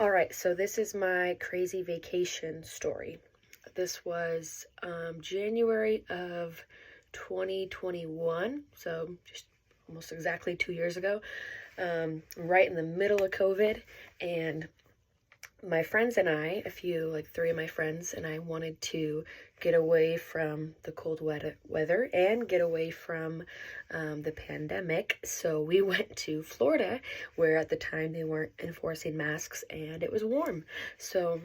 All right, so this is my crazy vacation story. This was January of 2021, so just almost exactly 2 years ago, right in the middle of COVID. And my friends and I, three of my friends and I wanted to get away from the cold weather and get away from the pandemic. So we went to Florida, where at the time they weren't enforcing masks and it was warm. So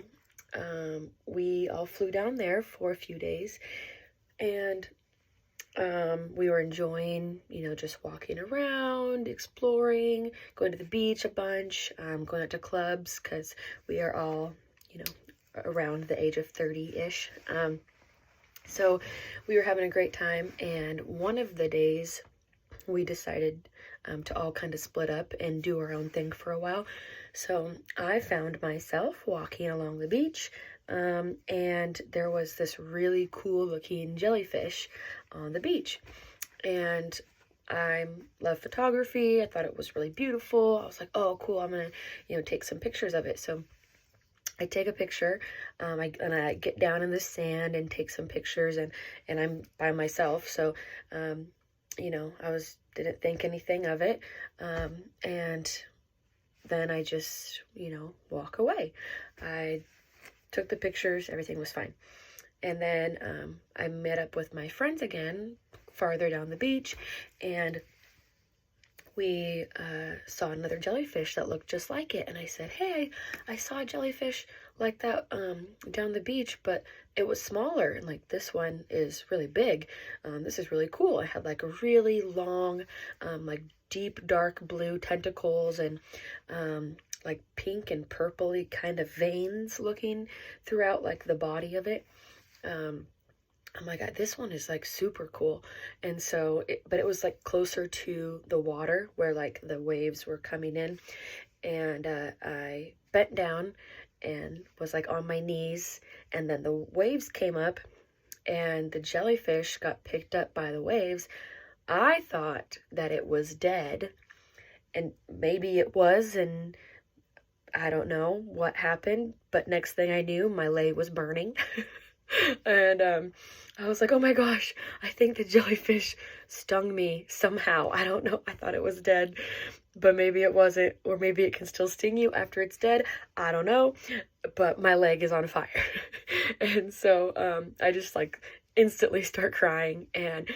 we all flew down there for a few days, and we were enjoying, just walking around, exploring, going to the beach a bunch, going out to clubs because we are all, you know, around the age of 30-ish. So we were having a great time, and one of the days we decided to all kind of split up and do our own thing for a while. So I found myself walking along the beach, and there was this really cool looking jellyfish on the beach. And I love photography. I thought it was really beautiful. I was like, oh, cool, I'm gonna, take some pictures of it. So I take a picture, I get down in the sand and take some pictures, and I'm by myself. So, didn't think anything of it. And then I just, walk away. I took the pictures, everything was fine. And then I met up with my friends again farther down the beach, and we saw another jellyfish that looked just like it. And I said, hey, I saw a jellyfish like that down the beach, but it was smaller, and like this one is really big. This is really cool. It had like a really long, like deep dark blue tentacles, and like pink and purpley kind of veins looking throughout like the body of it. Oh my God, this one is like super cool. And so, but it was like closer to the water where like the waves were coming in. And I bent down and was like on my knees. And then the waves came up and the jellyfish got picked up by the waves. I thought that it was dead, and maybe it was, and I don't know what happened. But next thing I knew, my leg was burning. And I was like, oh my gosh, I think the jellyfish stung me somehow. I don't know. I thought it was dead, but maybe it wasn't, or maybe it can still sting you after it's dead. I don't know, but my leg is on fire. And so I just like instantly start crying. And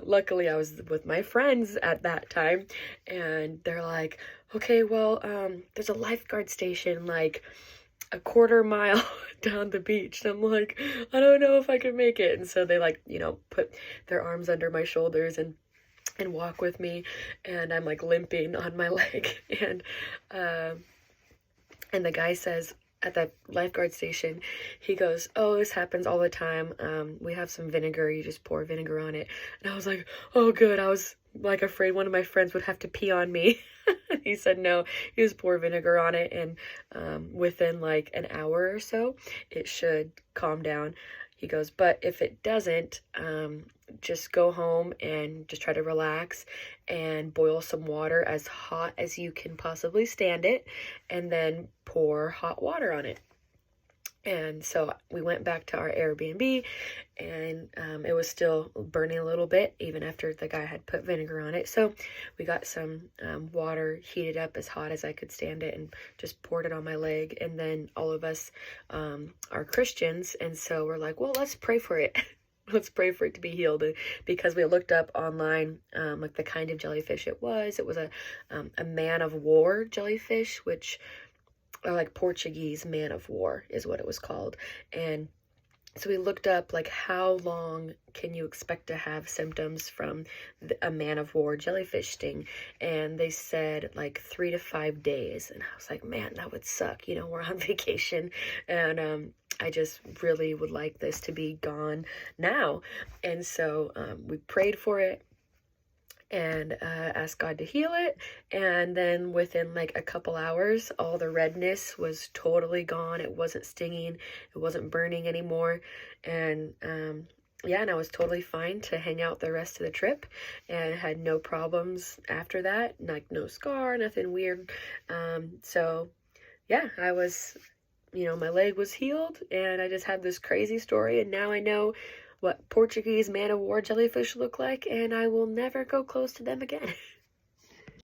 luckily I was with my friends at that time, and they're like, okay, well, there's a lifeguard station like a quarter mile down the beach. And I'm like, I don't know if I can make it. And so they like, put their arms under my shoulders and walk with me, and I'm like limping on my leg. And the guy says at the lifeguard station, he goes, oh, this happens all the time. We have some vinegar, you just pour vinegar on it. And I was like, oh good. I was like afraid one of my friends would have to pee on me. He said no, you just pour vinegar on it, and within like an hour or so it should calm down. He goes, but if it doesn't, just go home and just try to relax and boil some water as hot as you can possibly stand it, and then pour hot water on it. And so we went back to our Airbnb, and it was still burning a little bit even after the guy had put vinegar on it. So we got some water heated up as hot as I could stand it and just poured it on my leg. And then all of us are Christians, and so we're like, well, let's pray for it. Let's pray for it to be healed. Because we looked up online like the kind of jellyfish it was. It was a man of war jellyfish, which or like Portuguese man of war is what it was called. And so we looked up like how long can you expect to have symptoms from a man of war jellyfish sting, and they said like 3 to 5 days. And I was like, man, that would suck. We're on vacation, and I just really would like this to be gone now. And so we prayed for it and asked God to heal it. And then within like a couple hours, all the redness was totally gone. It wasn't stinging, it wasn't burning anymore. And yeah, and I was totally fine to hang out the rest of the trip, and had no problems after that, like no scar, nothing weird. So yeah, I was, my leg was healed, and I just had this crazy story, and now I know what Portuguese man-of-war jellyfish look like, and I will never go close to them again.